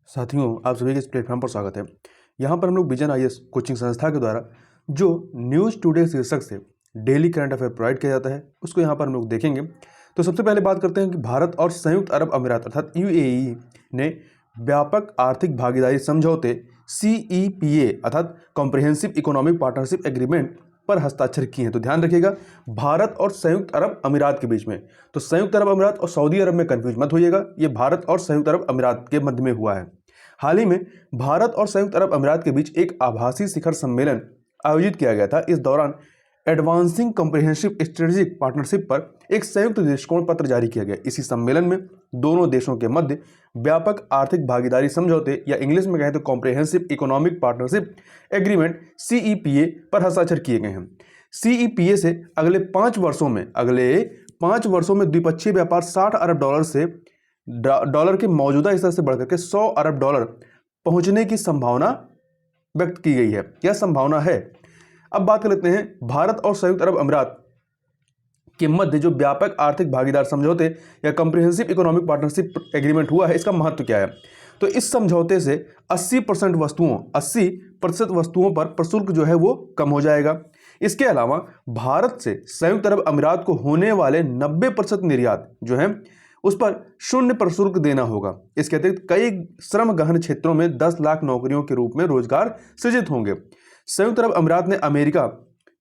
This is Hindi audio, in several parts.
साथियों, आप सभी के इस प्लेटफॉर्म पर स्वागत है। यहाँ पर हम लोग विजन आईएएस कोचिंग संस्था के द्वारा जो न्यूज़ टुडे शीर्षक से डेली करंट अफेयर प्रोवाइड किया जाता है उसको यहाँ पर हम लोग देखेंगे। तो सबसे पहले बात करते हैं कि भारत और संयुक्त अरब अमीरात अर्थात यूएई ने व्यापक आर्थिक भागीदारी समझौते CEPA अर्थात कॉम्प्रिहेंसिव इकोनॉमिक पार्टनरशिप एग्रीमेंट पर हस्ताक्षर किए हैं। तो ध्यान रखिएगा, भारत और संयुक्त अरब अमीरात के बीच में। तो संयुक्त अरब अमीरात और सऊदी अरब में कंफ्यूज मत होइएगा, ये भारत और संयुक्त अरब अमीरात के मध्य में हुआ है। हाल ही में भारत और संयुक्त अरब अमीरात के बीच एक आभासी शिखर सम्मेलन आयोजित किया गया था। इस दौरान एडवांसिंग कॉम्प्रिहेंसिव स्ट्रेटेजिक पार्टनरशिप पर एक संयुक्त दृष्टिकोण पत्र जारी किया गया। इसी सम्मेलन में दोनों देशों के मध्य व्यापक आर्थिक भागीदारी समझौते या इंग्लिश में कहें तो comprehensive economic partnership agreement CEPA पर हस्ताक्षर किए गए हैं। CEPA से अगले 5 वर्षों में द्विपक्षीय व्यापार $60 अरब से डॉलर के मौजूदा स्तर से बढ़कर के $100 अरब पहुंचने की संभावना व्यक्त की गई है या संभावना है। अब बात कर लेते हैं भारत और संयुक्त अरब अमीरात के मध्य जो व्यापक आर्थिक भागीदार समझौते या कॉम्प्रिहेंसिव इकोनॉमिक पार्टनरशिप एग्रीमेंट हुआ है, इसका महत्व क्या है। तो इस समझौते से 80% वस्तुओं पर प्रशुल्क जो है वो कम हो जाएगा। इसके अलावा भारत से संयुक्त अरब अमीरात को होने वाले 90% निर्यात जो है उस पर शून्य प्रशुल्क देना होगा। इसके अतिरिक्त कई श्रम गहन क्षेत्रों में 10 लाख नौकरियों के रूप में रोजगार सृजित होंगे। संयुक्त अरब अमीरात ने अमेरिका,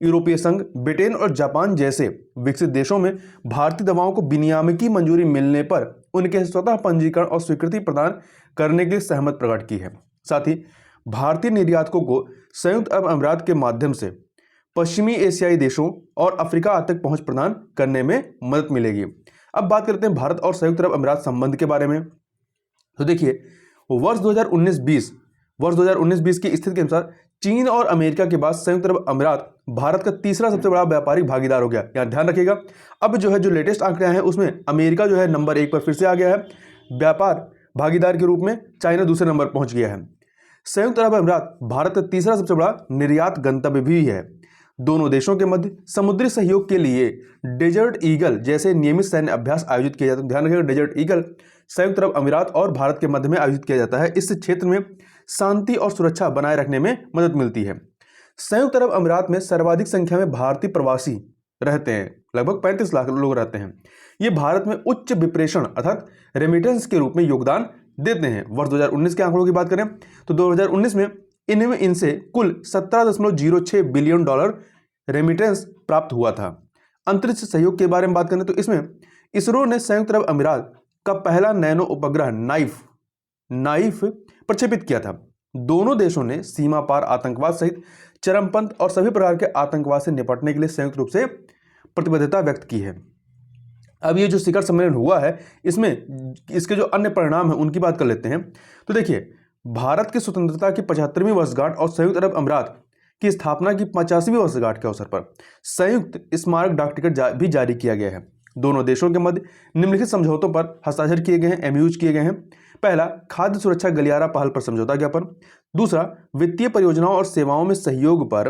यूरोपीय संघ, ब्रिटेन और जापान जैसे विकसित देशों में भारतीय दवाओं को विनियामकी मंजूरी मिलने पर उनके स्वतः पंजीकरण और स्वीकृति प्रदान करने के लिए सहमति प्रकट की है। साथ ही भारतीय निर्यातकों को संयुक्त अरब अमीरात के माध्यम से पश्चिमी एशियाई देशों और अफ्रीका तक पहुंच प्रदान करने में मदद मिलेगी। अब बात करते हैं भारत और संयुक्त अरब अमीरात संबंध के बारे में। तो देखिए, वर्ष 2019-20 की स्थिति के अनुसार चीन और अमेरिका के बाद संयुक्त अरब अमीरात भारत का तीसरा सबसे बड़ा व्यापारिक भागीदार हो गया। यहाँ ध्यान रखिएगा, अब जो है जो लेटेस्ट आंकड़े हैं उसमें अमेरिका जो है नंबर 1 पर फिर से आ गया है व्यापार भागीदार के रूप में, चाइना दूसरे नंबर पहुंच गया है। संयुक्त अरब अमीरात भारत का तीसरा सबसे बड़ा निर्यात गंतव्य भी है। दोनों देशों के मध्य समुद्री सहयोग के लिए डेजर्ट ईगल जैसे नियमित सैन्य अभ्यास आयोजित किया जाता है। ध्यान रखिएगा, डेजर्ट ईगल संयुक्त अरब अमीरात और भारत के मध्य में आयोजित किया जाता है। इस क्षेत्र में शांति और सुरक्षा बनाए रखने में मदद मिलती है। संयुक्त अरब अमीरात में सर्वाधिक संख्या में भारतीय प्रवासी रहते हैं, लगभग 35 लाख लोग रहते हैं। ये भारत में उच्च विप्रेषण अर्थात रेमिटेंस के रूप में योगदान देते हैं। वर्ष 2019 के आंकड़ों की बात करें तो 2019 में इनसे कुल $17.06 बिलियन रेमिटेंस प्राप्त हुआ था। अंतरिक्ष सहयोग के बारे में बात करें तो इसमें इसरो ने संयुक्त अरब अमीरात का पहला नैनो उपग्रह नाइफ प्रक्षेपित किया था। दोनों देशों ने सीमा पार आतंकवाद सहित चरमपंथ और सभी प्रकार के आतंकवाद से निपटने के लिए संयुक्त रूप से प्रतिबद्धता व्यक्त की है। अब ये जो शिखर सम्मेलन हुआ है इसमें इसके जो अन्य परिणाम हैं उनकी बात कर लेते हैं। तो देखिए, भारत की स्वतंत्रता की 75वीं वर्षगांठ और संयुक्त अरब अमीरात की स्थापना की 50वीं वर्षगांठ के अवसर पर संयुक्त स्मारक डाक टिकट भी जारी किया गया है। दोनों देशों के मध्य निम्नलिखित समझौतों पर हस्ताक्षर किए गए हैं, MOUs किए गए हैं। पहला, खाद्य सुरक्षा गलियारा पहल पर समझौता ज्ञापन। दूसरा, वित्तीय परियोजनाओं और सेवाओं में सहयोग पर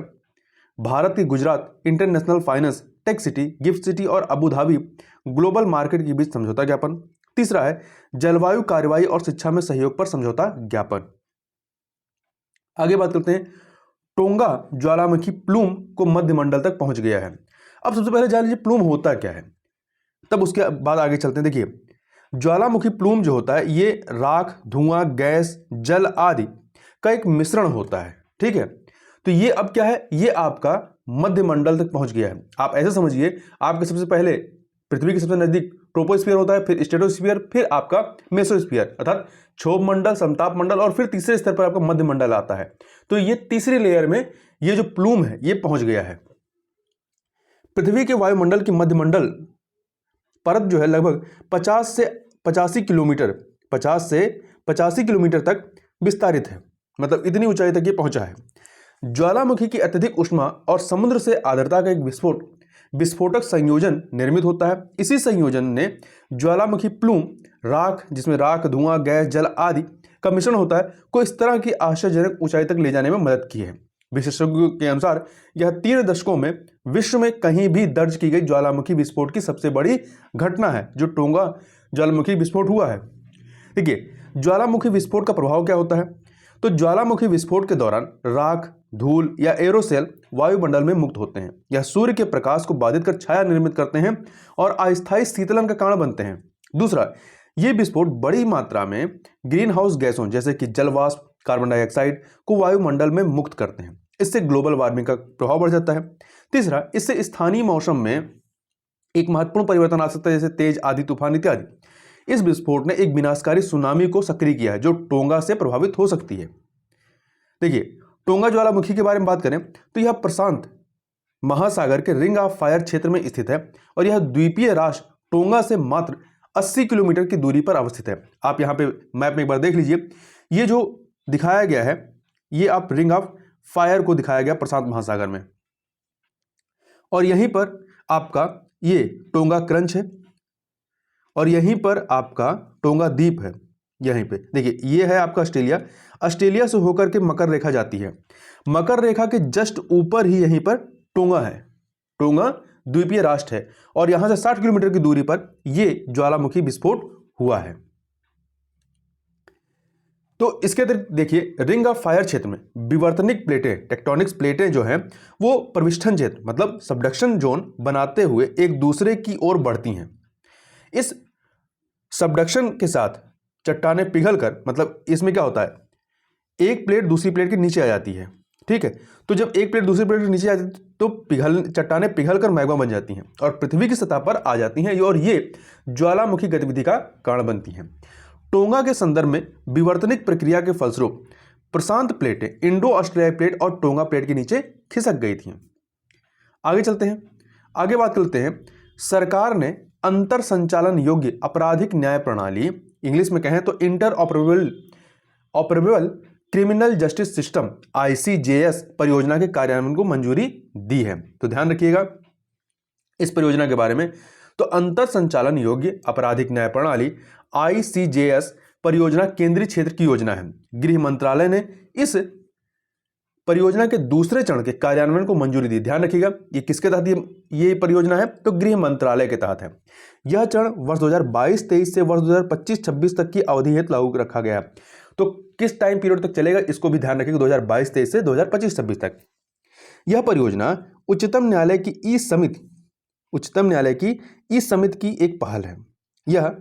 भारत की Gujarat international finance, tec city, gift city और अबू धाबी ग्लोबल मार्केट के बीच समझौता ज्ञापन। तीसरा है जलवायु कार्रवाई और शिक्षा में सहयोग पर समझौता ज्ञापन। आगे बात करते हैं, टोंगा ज्वालामुखी प्लूम को मध्य मंडल तक पहुंच गया है। अब सबसे पहले जान लीजिए प्लूम होता क्या है, तब उसके बाद आगे चलते हैं। देखिए, ज्वालामुखी प्लूम जो होता है ये राख, धुआं, गैस, जल आदि का एक मिश्रण होता है। ठीक है, तो ये अब क्या है, ये आपका मध्य मंडल तक पहुंच गया है। आप ऐसे समझिए, आपके सबसे पहले पृथ्वी के सबसे नजदीक ट्रोपोस्फीयर होता है, फिर स्ट्रेटोस्फीयर, फिर आपका मेसोस्फीयर अर्थात क्षोभ मंडल, समताप मंडल और फिर तीसरे स्तर पर आपका मध्य मंडल आता है। तो ये तीसरी लेयर में ये जो प्लूम है ये पहुंच गया है। पृथ्वी के वायुमंडल की मध्य मंडल परत जो है लगभग 50 से 85 किलोमीटर तक विस्तारित है, मतलब इतनी ऊंचाई तक ये पहुंचा है। ज्वालामुखी की अत्यधिक ऊष्मा और समुद्र से आर्द्रता का एक विस्फोटक संयोजन निर्मित होता है। इसी संयोजन ने ज्वालामुखी प्लूम राख, जिसमें राख, धुआं, गैस, जल आदि का मिश्रण होता है, को इस तरह की आश्चर्यजनक ऊंचाई तक ले जाने में मदद की है। विशेषज्ञों के अनुसार यह 3 दशकों में विश्व में कहीं भी दर्ज की गई ज्वालामुखी विस्फोट की सबसे बड़ी घटना है, जो टोंगा ज्वालामुखी विस्फोट हुआ है। देखिए, ज्वालामुखी विस्फोट का प्रभाव क्या होता है? तो ज्वालामुखी विस्फोट के दौरान राख, धूल या एरोसेल वायुमंडल में मुक्त होते हैं। यह सूर्य के प्रकाश को बाधित कर छाया निर्मित करते हैं और अस्थायी शीतलन का कारण बनते हैं। दूसरा, ये विस्फोट बड़ी मात्रा में ग्रीन हाउस गैसों जैसे कि जलवाष्प, कार्बन डाइऑक्साइड को वायुमंडल में मुक्त करते हैं। इससे ग्लोबल वार्मिंग का प्रभाव बढ़ जाता है। तीसरा, इससे स्थानीय मौसम में एक महत्वपूर्ण परिवर्तन आ सकता है, जैसे तेज आंधी, तूफान इत्यादि। इस विस्फोट ने एक विनाशकारी सुनामी को सक्रिय किया है जो टोंगा से प्रभावित हो सकती है। देखिए, टोंगा ज्वालामुखी के बारे में बात करें तो यह प्रशांत महासागर के रिंग ऑफ फायर क्षेत्र में स्थित है और यह द्वीपीय राष्ट्र टोंगा से मात्र 80 किलोमीटर की दूरी पर अवस्थित है। आप यहाँ पे मैप में एक बार देख लीजिए, ये जो दिखाया गया है ये आप रिंग ऑफ फायर को दिखाया गया प्रशांत महासागर में, और यहीं पर आपका ये टोंगा क्रंच है और यहीं पर आपका टोंगा द्वीप है। यहीं पे देखिए, ये है आपका ऑस्ट्रेलिया। ऑस्ट्रेलिया से होकर के मकर रेखा जाती है। मकर रेखा के जस्ट ऊपर ही यहीं पर टोंगा है। टोंगा द्वीपीय राष्ट्र है और यहां से 60 किलोमीटर की दूरी पर यह ज्वालामुखी विस्फोट हुआ है। तो इसके अतिरिक्त देखिए, रिंग ऑफ फायर क्षेत्र में विवर्तनिक प्लेटें, टेक्टोनिक्स प्लेटें जो हैं वो प्रविष्ठन क्षेत्र मतलब सबडक्शन जोन बनाते हुए एक दूसरे की ओर बढ़ती हैं। इस सबडक्शन के साथ चट्टानें पिघलकर, मतलब इसमें क्या होता है, एक प्लेट दूसरी प्लेट के नीचे आ जाती है। ठीक है, तो जब एक प्लेट दूसरी प्लेट के नीचे आ जाती है तो चट्टानें पिघलकर मैग्मा बन जाती हैं और पृथ्वी की सतह पर आ जाती हैं और ये ज्वालामुखी गतिविधि का कारण बनती हैं। टोंगा के संदर्भ में विवर्तनिक प्रक्रिया के फलस्वरूप प्रशांत प्लेटें इंडो ऑस्ट्रेलियाई प्लेट और टोंगा प्लेट के नीचे खिसक गई थी। आगे चलते हैं, आगे बात करते हैं। सरकार ने अंतर संचालन योग्य आपराधिक न्याय प्रणाली, इंग्लिश में कहें तो inter operable criminal justice system ICJS परियोजना के कार्यान्वयन को मंजूरी दी है। तो ध्यान रखिएगा इस परियोजना के बारे में। तो अंतर संचालन योग्य आपराधिक न्याय प्रणाली ICJS परियोजना केंद्रीय क्षेत्र की योजना है। गृह मंत्रालय ने इस परियोजना के दूसरे चरण के कार्यान्वयन को मंजूरी दी। ध्यान रखिएगा ये किसके तहत ये परियोजना है, तो गृह मंत्रालय के तहत है। यह चरण वर्ष 2022-23 से वर्ष 2025-26 तक की अवधि हेतु लागू रखा गया है। तो किस टाइम पीरियड तक चलेगा इसको भी ध्यान रखिएगा, 2022-23 से 2025-26 तक। यह परियोजना उच्चतम न्यायालय की ई समिति की एक पहल है। यह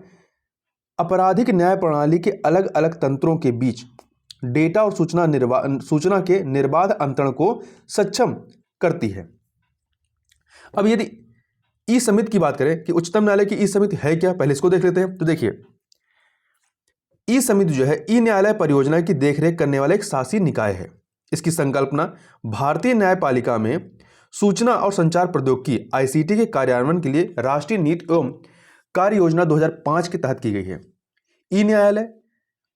आपराधिक न्याय प्रणाली के अलग अलग तंत्रों के बीच डेटा और सूचना के निर्बाध अंतरण को सक्षम करती है। अब यदि ई समिति की बात करें कि उच्चतम न्यायालय की ई समिति है क्या, पहले इसको देख लेते हैं। तो देखिए, ई समिति जो है ई न्यायालय परियोजना की देखरेख करने वाला एक शासी निकाय है। इसकी संकल्पना भारतीय न्यायपालिका में सूचना और संचार प्रौद्योगिकी ICT के कार्यान्वयन के लिए राष्ट्रीय नीति एवं कार्य योजना 2005 के तहत की गई है। ई न्यायालय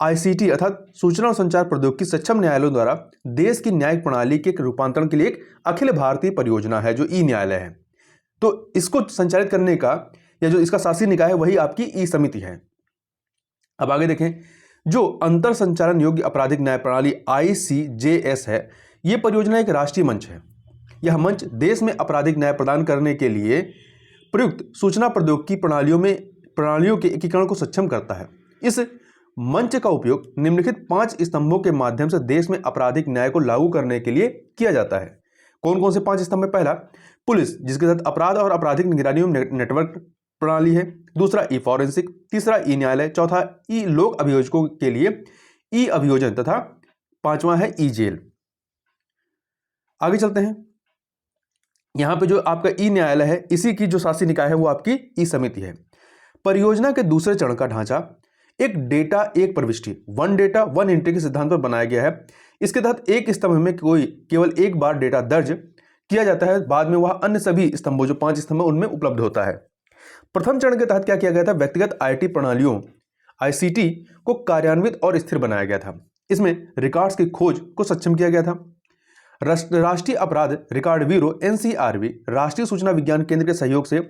ICT अर्थात सूचना और संचार प्रौद्योगिकी सक्षम न्यायालयों द्वारा देश की न्यायिक प्रणाली के रूपांतरण के लिए एक अखिल भारतीय परियोजना है जो ई न्यायालय है। तो इसको संचालित करने का या जो इसका शासी निकाय है वही आपकी ई समिति है। अब आगे देखें, जो अंतर संचालन योग्य आपराधिक न्याय प्रणाली ICJS है, यह परियोजना एक राष्ट्रीय मंच है। यह मंच देश में आपराधिक न्याय प्रदान करने के लिए प्रयुक्त सूचना प्रौद्योगिकी प्रणालियों के एकीकरण को सक्षम करता है। इस मंच का उपयोग निम्नलिखित 5 स्तंभों के माध्यम से देश में आपराधिक न्याय को लागू करने के लिए किया जाता है। कौन कौन से 5 स्तंभ में? पहला, पुलिस जिसके तहत अपराध और आपराधिक निगरानी नेटवर्क प्रणाली है। दूसरा, ई फॉरेंसिक। तीसरा, ई न्यायालय। चौथा, ई लोक अभियोजकों के लिए ई अभियोजन तथा पांचवा है ई जेल। आगे चलते हैं, यहां पे जो आपका ई न्यायालय है इसी की जो शासी निकाय है वो आपकी ई समिति है। परियोजना के दूसरे चरण का ढांचा एक डेटा एक प्रविष्टि, वन डेटा वन एंट्री के सिद्धांत पर बनाया गया है। इसके तहत एक स्तंभ में केवल एक बार डेटा दर्ज किया जाता है, बाद में वह अन्य सभी स्तंभों जो 5 स्तंभ उनमें उपलब्ध होता है। प्रथम चरण के तहत क्या किया गया था? व्यक्तिगत IT प्रणालियों ICT को कार्यान्वित और स्थिर बनाया गया था। इसमें रिकॉर्ड्स की खोज को सक्षम किया गया था। राष्ट्रीय अपराध रिकॉर्ड ब्यूरो NCRB राष्ट्रीय सूचना विज्ञान केंद्र के सहयोग से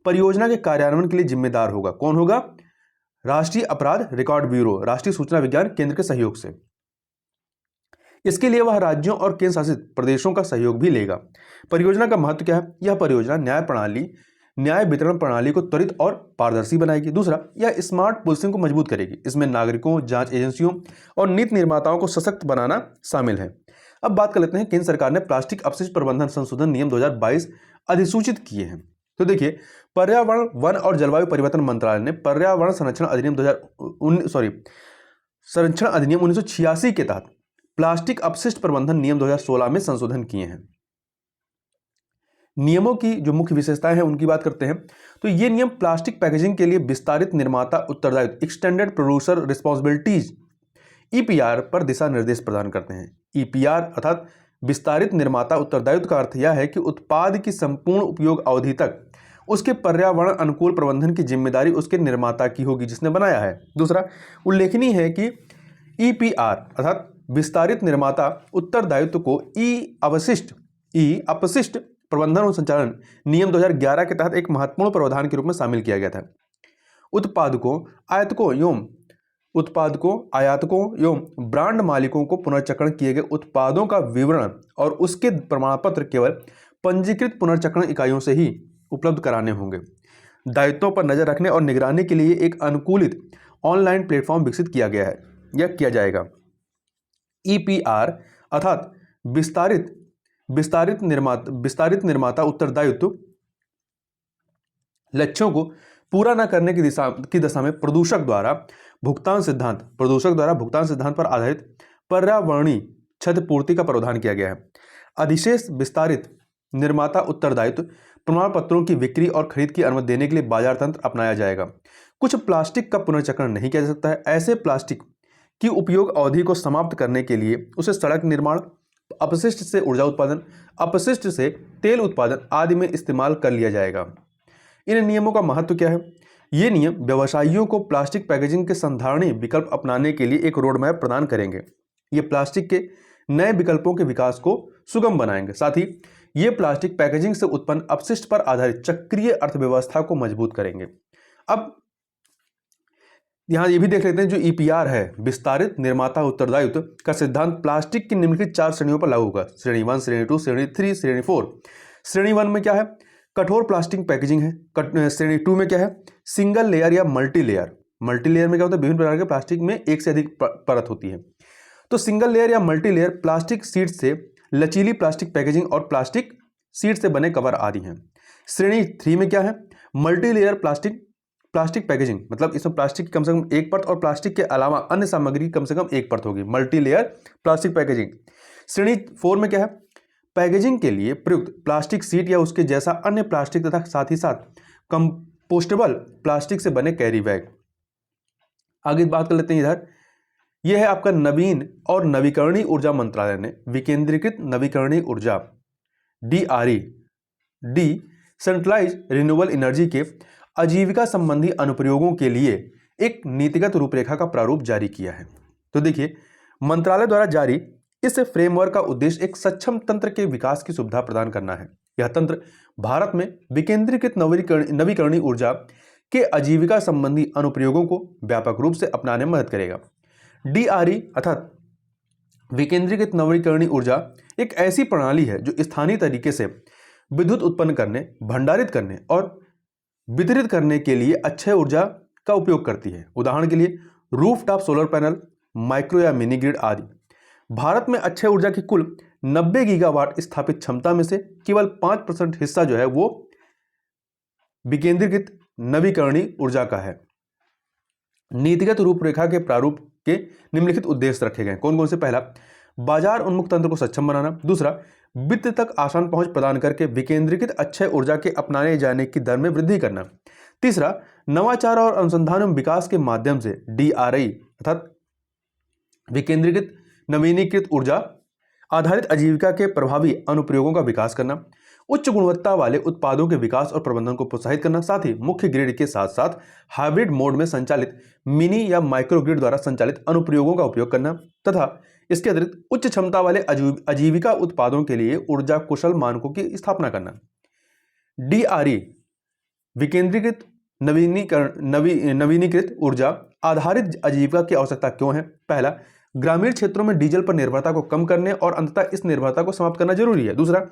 परियोजना के कार्यान्वयन के लिए जिम्मेदार होगा। कौन होगा? राष्ट्रीय अपराध रिकॉर्ड ब्यूरो राष्ट्रीय सूचना विज्ञान केंद्र के सहयोग से। इसके लिए वह राज्यों और केंद्र शासित प्रदेशों का सहयोग भी लेगा। परियोजना का महत्व क्या है? यह परियोजना न्याय प्रणाली न्याय वितरण प्रणाली को त्वरित और पारदर्शी बनाएगी। दूसरा, यह स्मार्ट पुलिसिंग को मजबूत करेगी। इसमें नागरिकों, जांच एजेंसियों और नीति निर्माताओं को सशक्त बनाना शामिल है। अब बात कर लेते हैं, केंद्र सरकार ने प्लास्टिक अपशिष्ट प्रबंधन संशोधन नियम 2022 अधिसूचित किए हैं। तो देखिए, पर्यावरण, वन और जलवायु परिवर्तन मंत्रालय ने पर्यावरण संरक्षण अधिनियम 1986 के तहत प्लास्टिक अपशिष्ट प्रबंधन नियम 2016 में संशोधन किए हैं। नियमों की जो मुख्य विशेषताएं हैं उनकी बात करते हैं। तो ये नियम प्लास्टिक पैकेजिंग के लिए विस्तारित निर्माता उत्तरदायित्व, एक्सटेंडेड प्रोड्यूसर रिस्पॉन्सिबिलिटीज, ईपीआर पर दिशा निर्देश प्रदान करते हैं। ईपीआर अर्थात विस्तारित निर्माता उत्तरदायित्व का अर्थ यह है कि उत्पाद की संपूर्ण उपयोग अवधि तक उसके पर्यावरण अनुकूल प्रबंधन की जिम्मेदारी उसके निर्माता की होगी जिसने बनाया है। दूसरा, उल्लेखनीय है कि ईपीआर अर्थात विस्तारित निर्माता उत्तरदायित्व को ई अपशिष्ट प्रबंधन और संचालन नियम 2011 के तहत एक महत्वपूर्ण प्रावधान के रूप में शामिल किया गया था। उत्पादकों, आयातकों एवं ब्रांड मालिकों को पुनर्चक्रण किए गए उत्पादों का विवरण और उसके प्रमाण पत्र केवल पंजीकृत पुनर्चक्रण इकाइयों से ही उपलब्ध कराने होंगे। दायित्वों पर नजर रखने और निगरानी के लिए एक अनुकूलित ऑनलाइन प्लेटफॉर्म विकसित किया गया है या किया जाएगा। ईपीआर अर्थात विस्तारित निर्माता उत्तरदायित्व लक्ष्यों को पूरा न करने की दशा में प्रदूषक द्वारा भुगतान सिद्धांत पर आधारित पर्यावरणीय क्षतिपूर्ति का प्रावधान किया गया है। अधिशेष विस्तारित निर्माता उत्तरदायित्व प्रमाण पत्रों की बिक्री और खरीद की अनुमति देने के लिए बाजार तंत्र अपनाया जाएगा। कुछ प्लास्टिक का पुनर्चक्रण नहीं किया जा सकता है। ऐसे प्लास्टिक की उपयोग अवधि को समाप्त करने के लिए उसे सड़क निर्माण, अपशिष्ट से ऊर्जा उत्पादन, अपशिष्ट से तेल उत्पादन आदि में इस्तेमाल कर लिया जाएगा। इन नियमों का महत्व क्या है? ये नियम व्यवसायियों को प्लास्टिक पैकेजिंग के संधारणीय विकल्प अपनाने के लिए एक रोड मैप प्रदान करेंगे। ये प्लास्टिक के नए विकल्पों के विकास को सुगम बनाएंगे। साथ ही ये प्लास्टिक पैकेजिंग से उत्पन्न अपशिष्ट पर आधारित चक्रीय अर्थव्यवस्था को मजबूत करेंगे। अब यहां ये भी देख लेते हैं, जो ईपीआर है, विस्तारित निर्माता उत्तरदायित्व का सिद्धांत प्लास्टिक की निम्नलिखित 4 श्रेणियों पर लागू होगा। श्रेणी 1, श्रेणी 2, श्रेणी 3, श्रेणी 4। श्रेणी 1 में क्या है? कठोर प्लास्टिक पैकेजिंग है। श्रेणी 2 में क्या है? सिंगल लेयर या मल्टी लेयर। मल्टी लेयर में क्या होता है? विभिन्न प्रकार के प्लास्टिक में एक से अधिक परत होती है। तो सिंगल लेयर या मल्टी लेयर प्लास्टिक शीट से लचीली प्लास्टिक पैकेजिंग और प्लास्टिक शीट से बने कवर आदि हैं। श्रेणी 3 में क्या है? मल्टी लेयर प्लास्टिक पैकेजिंग, मतलब इसमें प्लास्टिक की कम से कम एक परत और प्लास्टिक के अलावा अन्य सामग्री की कम से कम एक परत होगी। Multi layer plastic packaging. श्रेणी 4 में क्या है? पैकेजिंग के लिए प्रयुक्त प्लास्टिक शीट या उसके जैसा अन्य प्लास्टिक तथा साथ ही साथ कंपोस्टेबल प्लास्टिक से बने कैरी बैग। आगे बात कर लेते हैं इधर, यह है आपका नवीन और नवीकरणीय ऊर्जा मंत्रालय ने विकेंद्रीकृत नवीकरणीय ऊर्जा डिसेंट्रलाइज रिन्यूएबल एनर्जी के आजीविका संबंधी अनुप्रयोगों के लिए एक नीतिगत रूपरेखा का प्रारूप जारी किया है। तो देखिए, मंत्रालय द्वारा जारी इस फ्रेमवर्क का उद्देश्य एक सक्षम तंत्र के विकास की सुविधा प्रदान करना है। यह तंत्र भारत में विकेंद्रीकृत नवीकरणीय ऊर्जा के आजीविका संबंधी अनुप्रयोगों को व्यापक रूप से अपनाने में मदद करेगा। डीआरई अर्थात विकेंद्रीकृत नवीकरणीय ऊर्जा एक ऐसी प्रणाली है जो स्थानीय तरीके से विद्युत उत्पन्न करने, भंडारित करने और वितरित करने के लिए अक्षय ऊर्जा का उपयोग करती है। उदाहरण के लिए रूफटॉप सोलर पैनल, माइक्रो या मिनी ग्रिड आदि। भारत में अक्षय ऊर्जा की कुल 90 गीगावाट स्थापित क्षमता में से केवल 5% हिस्सा जो है वो विकेंद्रीकृत नवीकरणीय ऊर्जा का है। नीतिगत रूपरेखा के प्रारूप के निम्नलिखित उद्देश्य रखे गए। कौन कौन से? पहला, बाजार उन्मुख तंत्र को सक्षम बनाना। दूसरा, वित्त तक आसान पहुंच प्रदान करके विकेंद्रीकृत अक्षय ऊर्जा के अपनाने जाने की दर में वृद्धि करना। तीसरा, नवाचार और अनुसंधान एवं विकास के माध्यम से डीआरई अर्थात विकेंद्रीकृत नवीनीकृत ऊर्जा आधारित आजीविका के प्रभावी अनुप्रयोगों का विकास करना। उच्च गुणवत्ता वाले उत्पादों के विकास और प्रबंधन को प्रोत्साहित करना। साथ ही मुख्य ग्रिड के साथ साथ हाइब्रिड मोड में संचालित मिनी या माइक्रो ग्रिड द्वारा संचालित अनुप्रयोगों का उपयोग करना तथा इसके अतिरिक्त उच्च क्षमता वाले आजीविका उत्पादों के लिए ऊर्जा कुशल मानकों की स्थापना करना। डीआरई विकेंद्रीकृत नवीनीकृत ऊर्जा आधारित आजीविका की आवश्यकता क्यों है? पहला, ग्रामीण क्षेत्रों में डीजल पर निर्भरता को कम करने और अंततः इस निर्भरता को समाप्त करना जरूरी है। दूसरा,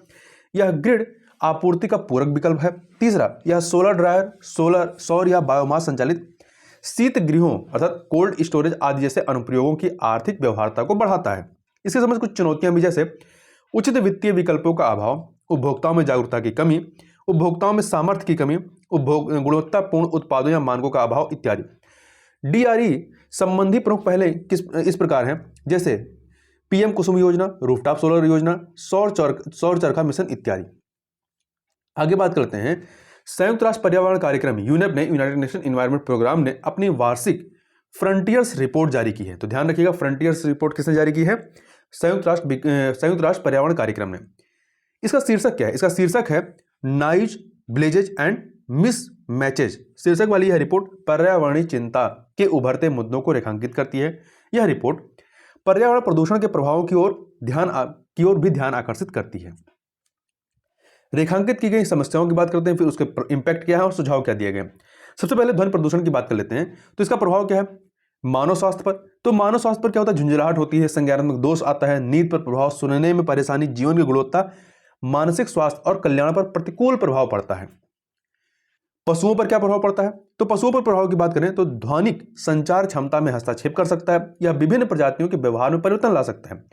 यह ग्रिड आपूर्ति का पूरक विकल्प है। तीसरा, यह सोलर ड्रायर, सौर या बायोमास संचालित शीत गृहों अर्थात कोल्ड स्टोरेज आदि जैसे अनुप्रयोगों की आर्थिक व्यवहार्यता को बढ़ाता है। इसके समझ कुछ चुनौतियां भी, जैसे उचित वित्तीय विकल्पों का अभाव, उपभोक्ताओं में जागरूकता की कमी, उपभोक्ताओं में सामर्थ्य की कमी, गुणवत्तापूर्ण उत्पादों या मानकों का अभाव इत्यादि। DRE संबंधी प्रमुख पहले इस प्रकार हैं, जैसे PM कुसुम योजना, रूफटॉप सोलर योजना, सौर चरखा मिशन इत्यादि। आगे बात करते हैं, संयुक्त राष्ट्र पर्यावरण कार्यक्रम यूनेप ने, यूनाइटेड नेशन एनवायरनमेंट प्रोग्राम ने अपनी वार्षिक फ्रंटियर्स रिपोर्ट जारी की है। तो ध्यान रखिएगा, फ्रंटियर्स रिपोर्ट किसने जारी की है? संयुक्त राष्ट्र पर्यावरण कार्यक्रम ने। इसका शीर्षक क्या है? इसका शीर्षक है नाइज, ब्लेजेज एंड मिस मैचेज। शीर्षक वाली यह रिपोर्ट पर्यावरणीय चिंता के उभरते मुद्दों को रेखांकित करती है। यह रिपोर्ट पर्यावरण प्रदूषण के प्रभावों की ओर भी ध्यान आकर्षित करती है। रेखांकित की गई समस्याओं की बात करते हैं, फिर उसके इंपैक्ट क्या है और सुझाव क्या दिए गए। सबसे पहले ध्वनि प्रदूषण की बात कर लेते हैं। तो इसका प्रभाव क्या है मानव स्वास्थ्य पर? तो मानव स्वास्थ्य पर क्या होता है? झुंझलाहट होती है, संज्ञानात्मक दोष आता है, नींद पर प्रभाव, सुनने में परेशानी, जीवन की गुणवत्ता, मानसिक स्वास्थ्य और कल्याण पर प्रतिकूल प्रभाव पड़ता है। पशुओं पर क्या प्रभाव पड़ता है? तो पशुओं पर प्रभाव की बात करें तो ध्वनिक संचार क्षमता में हस्तक्षेप कर सकता है या विभिन्न प्रजातियों के व्यवहार में परिवर्तन ला सकता है।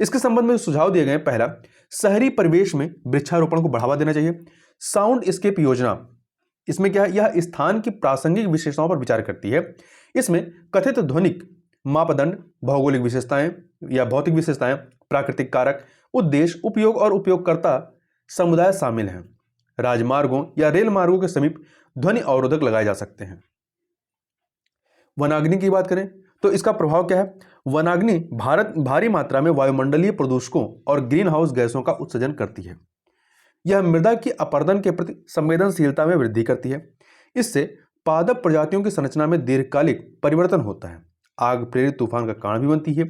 इसके संबंध में सुझाव दिए गए, पहला, शहरी परिवेश में वृक्षारोपण को बढ़ावा देना चाहिए। साउंड स्केप योजना, इसमें क्या है? यह स्थान की प्रासंगिक विशेषताओं पर विचार करती है। इसमें कथित ध्वनिक मापदंड, भौगोलिक विशेषताएं या भौतिक विशेषताएं, प्राकृतिक कारक, उद्देश्य, उपयोग और उपयोगकर्ता समुदाय शामिल हैं। राजमार्गों या रेल मार्गों के समीप ध्वनि अवरोधक लगाए जा सकते हैं। वनाग्नि की बात करें तो इसका प्रभाव क्या है? वनाग्नि भारी मात्रा में वायुमंडलीय प्रदूषकों और ग्रीन हाउस गैसों का उत्सर्जन करती है। यह मृदा की अपरदन के प्रति संवेदनशीलता में वृद्धि करती है। इससे पादप प्रजातियों की संरचना में दीर्घकालिक परिवर्तन होता है। आग प्रेरित तूफान का कारण भी बनती है।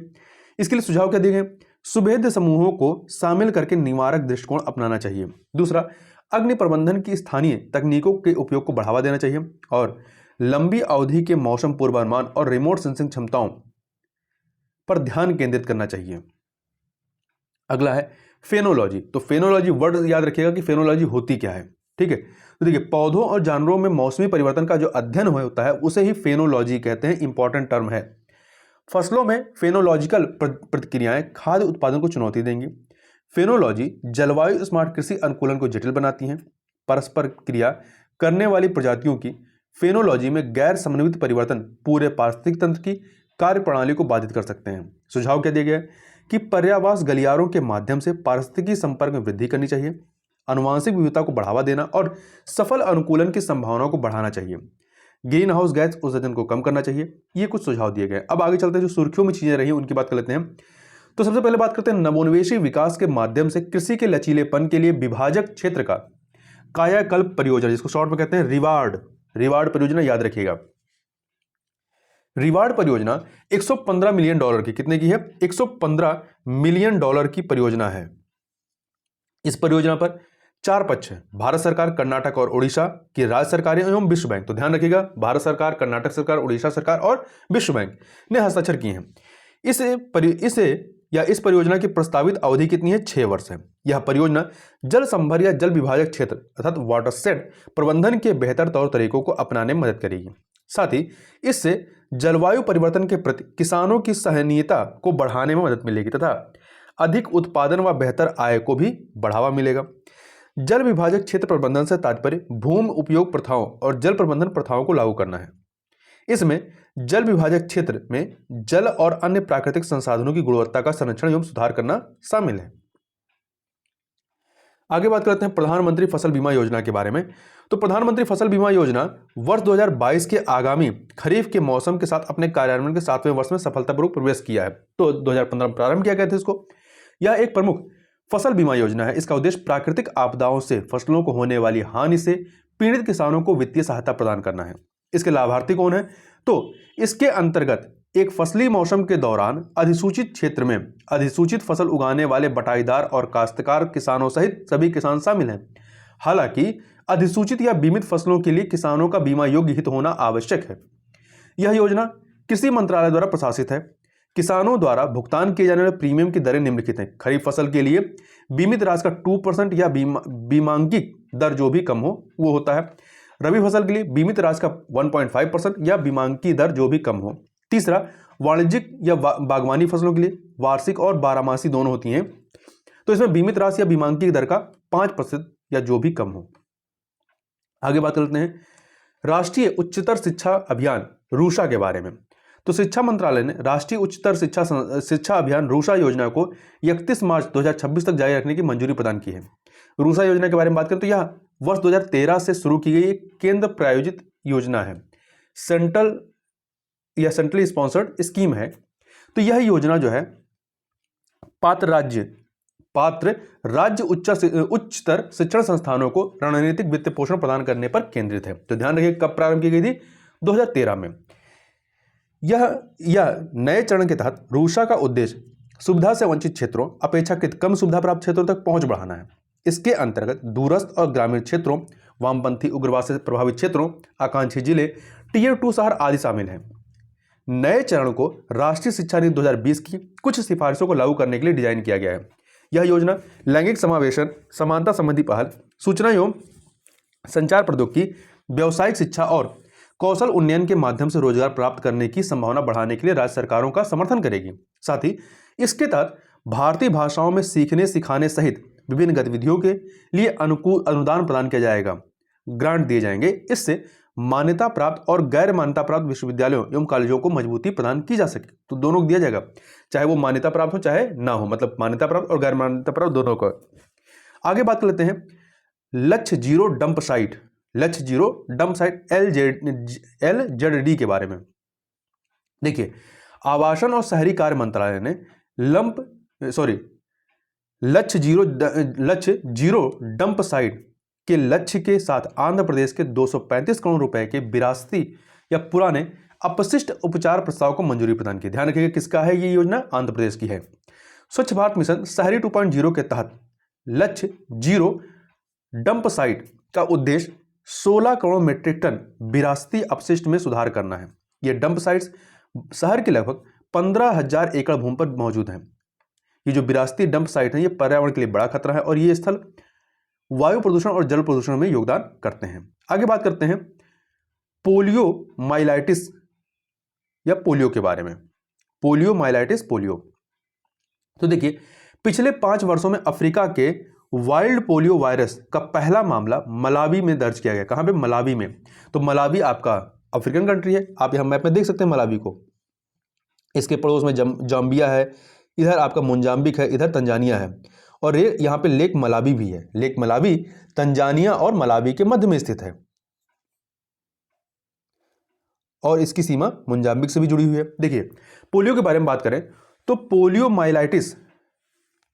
इसके लिए सुझाव क्या दिए गए? सुभेद्य समूहों को शामिल करके निवारक दृष्टिकोण अपनाना चाहिए। दूसरा, अग्नि प्रबंधन की स्थानीय तकनीकों के उपयोग को बढ़ावा देना चाहिए और लंबी अवधि के मौसम पूर्वानुमान और रिमोट सेंसिंग क्षमताओं पर ध्यान केंद्रित करना चाहिए। अगला है फेनोलॉजी। तो फेनोलॉजी वर्ड याद रखिएगा कि फेनोलॉजी होती क्या है, ठीक है। तो देखिए, पौधों और जानवरों में मौसमी परिवर्तन का जो अध्ययन होता है उसे ही फेनोलॉजी कहते हैं। इंपॉर्टेंट टर्म है। फसलों में फेनोलॉजिकल प्रतिक्रियाएं खाद्य उत्पादन को चुनौती देंगी। फेनोलॉजी जलवायु स्मार्ट कृषि अनुकूलन को जटिल बनाती हैं। परस्पर क्रिया करने वाली प्रजातियों की फेनोलॉजी में गैर समन्वित परिवर्तन पूरे पारिस्थितिक तंत्र की कार्यप्रणाली को बाधित कर सकते हैं। सुझाव क्या दिया गया है कि पर्यावास गलियारों के माध्यम से पारिस्थितिकी संपर्क में वृद्धि करनी चाहिए, आनुवांशिक विविधता को बढ़ावा देना और सफल अनुकूलन की संभावनाओं को बढ़ाना चाहिए, ग्रीन हाउस गैस उत्सर्जन को कम करना चाहिए। ये कुछ सुझाव दिए गए। अब आगे चलते हैं, जो सुर्खियों में चीजें रही उनकी बात कर लेते हैं। तो सबसे पहले बात करते हैं नवोन्मेषी विकास के माध्यम से कृषि के लचीलेपन के लिए विभाजक क्षेत्र का कायाकल्प परियोजना, जिसको शॉर्ट में कहते हैं रिवार्ड परियोजना, याद रखिएगा। रिवार्ड परियोजना 115 मिलियन डॉलर की, कितने की है? 115 मिलियन डॉलर की परियोजना है। इस परियोजना पर 4 पक्ष है, भारत सरकार, कर्नाटक और उड़ीसा की राज्य सरकारें एवं विश्व बैंक। तो ध्यान रखिएगा, भारत सरकार, कर्नाटक सरकार, उड़ीसा सरकार और विश्व बैंक ने हस्ताक्षर किए हैं। इस परियोजना की प्रस्तावित अवधि कितनी है? 6 वर्ष है। यह परियोजना जल संभर या जल विभाजक क्षेत्र अर्थात वाटरशेड प्रबंधन के बेहतर तौर तरीकों को अपनाने में मदद करेगी। साथ ही इससे जलवायु परिवर्तन के प्रति किसानों की सहनीयता को बढ़ाने में मदद मिलेगी तथा अधिक उत्पादन व बेहतर आय को भी बढ़ावा मिलेगा। जल विभाजक क्षेत्र प्रबंधन से तात्पर्य भूमि उपयोग प्रथाओं और जल प्रबंधन प्रथाओं को लागू करना है। इसमें जल विभाजक क्षेत्र में जल और अन्य प्राकृतिक संसाधनों की गुणवत्ता का संरक्षण एवं सुधार करना शामिल है। आगे बात करते हैं प्रधानमंत्री फसल बीमा योजना के बारे में। तो प्रधानमंत्री फसल बीमा योजना वर्ष 2022 के आगामी खरीफ के मौसम के साथ अपने कार्यान्वयन के 7वें वर्ष में सफलतापूर्वक प्रवेश किया है। तो 2015 में प्रारंभ किया गया था इसको। यह एक प्रमुख फसल बीमा योजना है। इसका उद्देश्य प्राकृतिक आपदाओं से फसलों को होने वाली हानि से पीड़ित किसानों को वित्तीय सहायता प्रदान करना है। इसके लाभार्थी कौन है? तो इसके अंतर्गत एक फसली मौसम के दौरान अधिसूचित क्षेत्र में अधिसूचित फसल उगाने वाले बटाईदार और काश्तकार किसानों सहित सभी किसान शामिल हैं। हालांकि अधिसूचित या बीमित फसलों के लिए किसानों का बीमा योग्य हित होना आवश्यक है। यह योजना कृषि मंत्रालय द्वारा प्रशासित है। किसानों द्वारा भुगतान किए जाने वाले प्रीमियम की दरें निम्नलिखित हैं। खरीफ फसल के लिए बीमित राशि का 2% या बीमांकित दर जो भी कम हो वो होता है। रबी फसल के लिए बीमित राशि का 1.5% या बीमांकी दर जो भी कम हो। तीसरा, वाणिज्यिक या बागवानी फसलों के लिए वार्षिक और बारहमासी दोनों होती हैं, तो इसमें बीमित राशि या बीमांकी दर का 5% या जो भी कम हो। आगे बात करते हैं राष्ट्रीय उच्चतर शिक्षा अभियान रूषा के बारे में। तो शिक्षा मंत्रालय ने राष्ट्रीय उच्चतर शिक्षा अभियान रूषा योजना को 31 मार्च 2026 तक जारी रखने की मंजूरी प्रदान की है। रूषा योजना के बारे में बात करें तो यह वर्ष 2013 से शुरू की गई एक केंद्र प्रायोजित योजना है, सेंट्रली स्पॉन्सर्ड स्कीम है। तो यह योजना जो है पात्र राज्य उच्चतर शिक्षण संस्थानों को रणनीतिक वित्त पोषण प्रदान करने पर केंद्रित है। तो ध्यान रखिए कब प्रारंभ की गई थी, 2013 में। यह नए चरण के तहत रूषा का उद्देश्य सुविधा से वंचित क्षेत्रों, अपेक्षाकृत कम सुविधा प्राप्त क्षेत्रों तक पहुंच बढ़ाना है। इसके अंतर्गत दूरस्थ और ग्रामीण क्षेत्रों, वामपंथी उग्रवाद से प्रभावित क्षेत्रों, आकांक्षी जिले, टियर 2 शहर आदि शामिल हैं। नए चरण को राष्ट्रीय शिक्षा नीति 2020 की कुछ सिफारिशों को लागू करने के लिए डिजाइन किया गया है। यह योजना लैंगिक समावेशन, समानता संबंधी पहल, सूचना एवं संचार प्रौद्योगिकी, व्यावसायिक शिक्षा और कौशल उन्नयन के माध्यम से रोजगार प्राप्त करने की संभावना बढ़ाने के लिए राज्य सरकारों का समर्थन करेगी। साथ ही इसके तहत भारतीय भाषाओं में सीखने सिखाने सहित विभिन्न गतिविधियों के लिए अनुदान प्रदान किया जाएगा, ग्रांट दिए जाएंगे। इससे मान्यता प्राप्त और गैर मान्यता प्राप्त विश्वविद्यालयों एवं कॉलेजों को मजबूती प्रदान की जा सके। तो दोनों को दिया जाएगा, चाहे वो मान्यता प्राप्त हो चाहे ना हो, मतलब मान्यता प्राप्त और गैर मान्यता प्राप्त दोनों को। आगे बात कर लेते हैं लक्ष्य जीरो डंप साइट LZD के बारे में। देखिए, आवासन और शहरी कार्य मंत्रालय ने लक्ष्य जीरो डंप साइट के लक्ष्य के साथ आंध्र प्रदेश के 235 करोड़ रुपए के विरासती या पुराने अपशिष्ट उपचार प्रस्ताव को मंजूरी प्रदान की। ध्यान रखिएगा किसका है ये योजना, आंध्र प्रदेश की है। स्वच्छ भारत मिशन शहरी 2.0 के तहत लक्ष्य जीरो डंप साइट का उद्देश्य 16 करोड़ मीट्रिक टन विरासती अपशिष्ट में सुधार करना है। ये डंप साइट्स शहर के लगभग 15,000 एकड़ भूमि पर मौजूद हैं। ये जो विरासती डंप साइट है ये पर्यावरण के लिए बड़ा खतरा है और ये स्थल वायु प्रदूषण और जल प्रदूषण में योगदान करते हैं। आगे बात करते हैं पोलियो माइलाइटिस या पोलियो के बारे में। पोलियो। तो देखिए, पिछले 5 वर्षों में अफ्रीका के वाइल्ड पोलियो वायरस का पहला मामला मलावी में दर्ज किया गया। कहां पे? मलावी में। तो मलावी आपका अफ्रीकन कंट्री है, आप यहां मैप में देख सकते हैं मलावी को। इसके पड़ोस में जाम्बिया है, इधर आपका मोजाम्बिक है, इधर तंजानिया है और ये यहाँ पे लेक मलावी भी है। लेक मलावी तंजानिया और मलावी के मध्य में स्थित है और इसकी सीमा मोजाम्बिक से भी जुड़ी हुई है। देखिए, पोलियो के बारे में बात करें तो पोलियो माइलाइटिस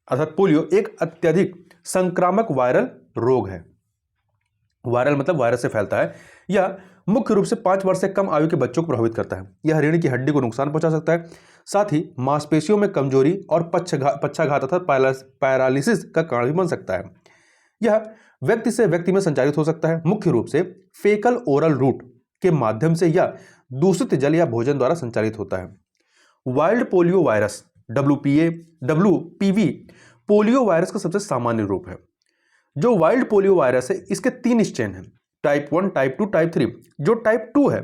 अर्थात पोलियो एक अत्यधिक संक्रामक वायरल रोग है। वायरल मतलब वायरस से फैलता है। यह मुख्य रूप से 5 वर्ष से कम आयु के बच्चों को प्रभावित करता है। यह रीढ़ की हड्डी को नुकसान पहुंचा सकता है, साथ ही मांसपेशियों में कमजोरी और पक्षाघात अर्थात पैरालिसिस का कारण भी बन सकता है। यह व्यक्ति से व्यक्ति में संचारित हो सकता है, मुख्य रूप से फेकल ओरल रूट के माध्यम से या दूषित जल या भोजन द्वारा संचालित होता है। Wild polio virus WPV polio virus का सबसे सामान्य रूप है। जो वाइल्ड पोलियो वायरस है इसके 3 स्ट्रेन हैं, टाइप 1, टाइप 2, टाइप 3। जो टाइप 2 है,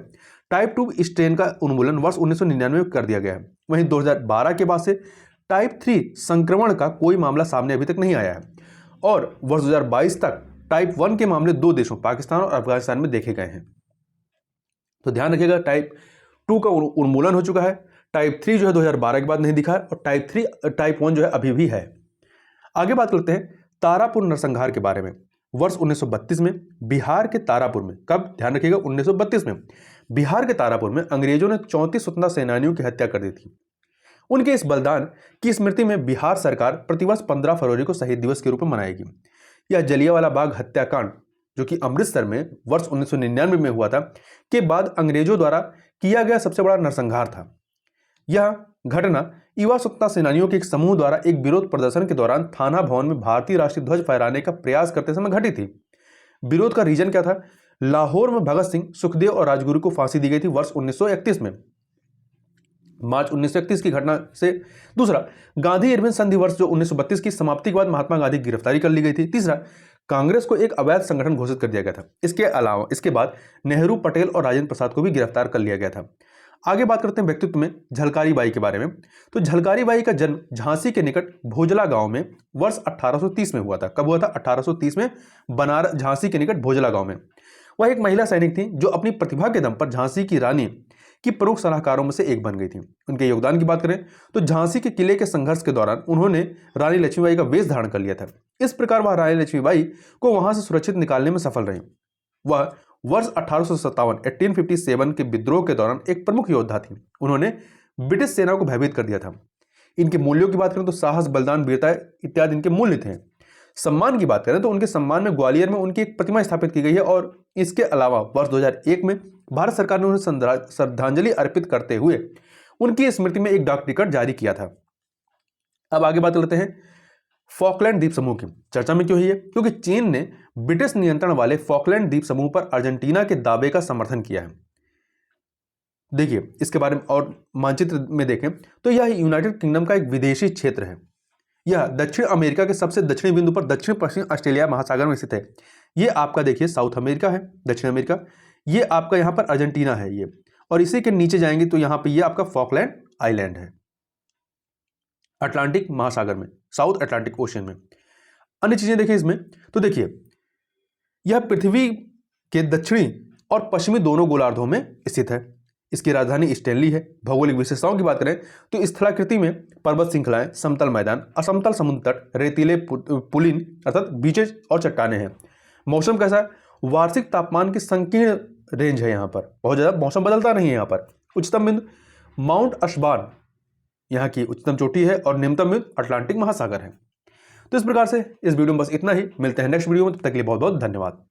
टाइप 2 स्ट्रेन का उन्मूलन वर्ष 1999 में कर दिया गया है। वहीं 2012 के बाद से टाइप 3 संक्रमण का कोई मामला सामने अभी तक नहीं आया है और वर्ष 2022 तक टाइप 1 के मामले 2 देशों पाकिस्तान और अफगानिस्तान में देखे गए हैं। तो ध्यान रखिएगा, टाइप 2 का उन्मूलन हो चुका है, टाइप 3 जो है 2012 के बाद नहीं दिखा है और टाइप 1 जो है अभी भी है। आगे बात करते हैं तारापुर नरसंहार के बारे में। वर्ष 1932 में बिहार के तारापुर में, कब? ध्यान रखिएगा 1932 में बिहार के तारापुर में अंग्रेजों ने 34 स्वतंत्रता सेनानियों की हत्या कर दी थी। उनके इस बलिदान की स्मृति में बिहार सरकार प्रतिवर्ष 15 फरवरी को शहीद दिवस के रूप में मनाएगी। यह जलियांवाला बाग हत्याकांड जो कि अमृतसर में वर्ष 1999 में हुआ था के बाद अंग्रेजों द्वारा किया गया सबसे बड़ा नरसंहार था। यह घटना युवा स्वतंत्रता सेनानियों के एक समूह द्वारा एक विरोध प्रदर्शन के दौरान थाना भवन में भारतीय राष्ट्रीय ध्वज फहराने का प्रयास करते समय घटी थी। विरोध का रीजन क्या था? लाहौर में भगत सिंह, सुखदेव और राजगुरु को फांसी दी गई थी वर्ष 1931 में। मार्च 1931 की घटना से। दूसरा, गांधी इरविन संधि वर्ष जो 1932 की समाप्ति के बाद महात्मा गांधी की गिरफ्तारी कर ली गई थी। तीसरा, कांग्रेस को एक अवैध संगठन घोषित कर दिया गया था। इसके अलावा इसके बाद नेहरू, पटेल और राजेंद्र प्रसाद को भी गिरफ्तार कर लिया गया था। आगे बात करते हैं व्यक्तित्व में झलकारी बाई के बारे में। तो झलकारी बाई का जन्म झांसी के निकट भोजला गांव में वर्ष 1830 में हुआ था। कब हुआ था? 1830 में बनारस झांसी के निकट भोजला गांव में। वह एक महिला सैनिक थी जो अपनी प्रतिभा के दम पर झांसी की रानी की प्रमुख सलाहकारों में से एक बन गई थी। उनके योगदान की बात करें तो झांसी के किले के संघर्ष के दौरान उन्होंने रानी लक्ष्मीबाई का वेश धारण कर लिया था। इस प्रकार वह रानी लक्ष्मीबाई को वहां से सुरक्षित निकालने में सफल रही। वह वर्ष 1857 के विद्रोह के दौरान एक प्रमुख योद्धा थी। उन्होंने ब्रिटिश सेना को भयभीत कर दिया था। इनके मूल्यों की बात करें तो साहस, बलिदान, वीरता इत्यादि इनके मूल्य थे। सम्मान की बात करें तो उनके सम्मान में ग्वालियर में उनकी एक प्रतिमा स्थापित की गई है और इसके अलावा वर्ष 2001 में भारत सरकार ने उन्हें श्रद्धांजलि अर्पित करते हुए उनकी स्मृति में एक डाक टिकट जारी किया था। अब आगे बात करते हैं फॉकलैंड द्वीप समूह की। चर्चा में क्यों हुई है? क्योंकि चीन ने ब्रिटिश नियंत्रण वाले फॉकलैंड द्वीप समूह पर अर्जेंटीना के दावे का समर्थन किया है। देखिए इसके बारे में और मानचित्र में देखें तो यह यूनाइटेड किंगडम का एक विदेशी क्षेत्र है। यह दक्षिण अमेरिका के सबसे दक्षिणी बिंदु पर दक्षिण पश्चिम ऑस्ट्रेलिया महासागर में स्थित है। ये आपका देखिए साउथ अमेरिका है, दक्षिण अमेरिका। ये आपका यहाँ पर अर्जेंटीना है ये, और इसी के नीचे जाएंगे तो यहाँ पे ये आपका फॉकलैंड आइलैंड है अटलांटिक महासागर में, साउथ अटलांटिक ओशन में। अन्य चीजें देखिए इसमें तो देखिए यह पृथ्वी के दक्षिणी और पश्चिमी दोनों गोलार्धों में स्थित है। इसकी राजधानी स्टैनली है। भौगोलिक विशेषताओं की बात करें तो स्थलाकृति में पर्वत श्रृंखलाएं, समतल मैदान, असमतल समुद्र तट, रेतीले पुलिन अर्थात बीचेज और चट्टाने हैं। मौसम कैसा है? वार्षिक तापमान की संकीर्ण रेंज है। यहाँ पर बहुत ज्यादा मौसम बदलता नहीं है। यहाँ पर उच्चतम बिंदु माउंट अशबान यहाँ की उच्चतम चोटी है और निम्नतम बिंदु अटलांटिक महासागर है। तो इस प्रकार से इस वीडियो में बस इतना ही। मिलते हैं नेक्स्ट वीडियो में, तब तक के लिए बहुत बहुत धन्यवाद।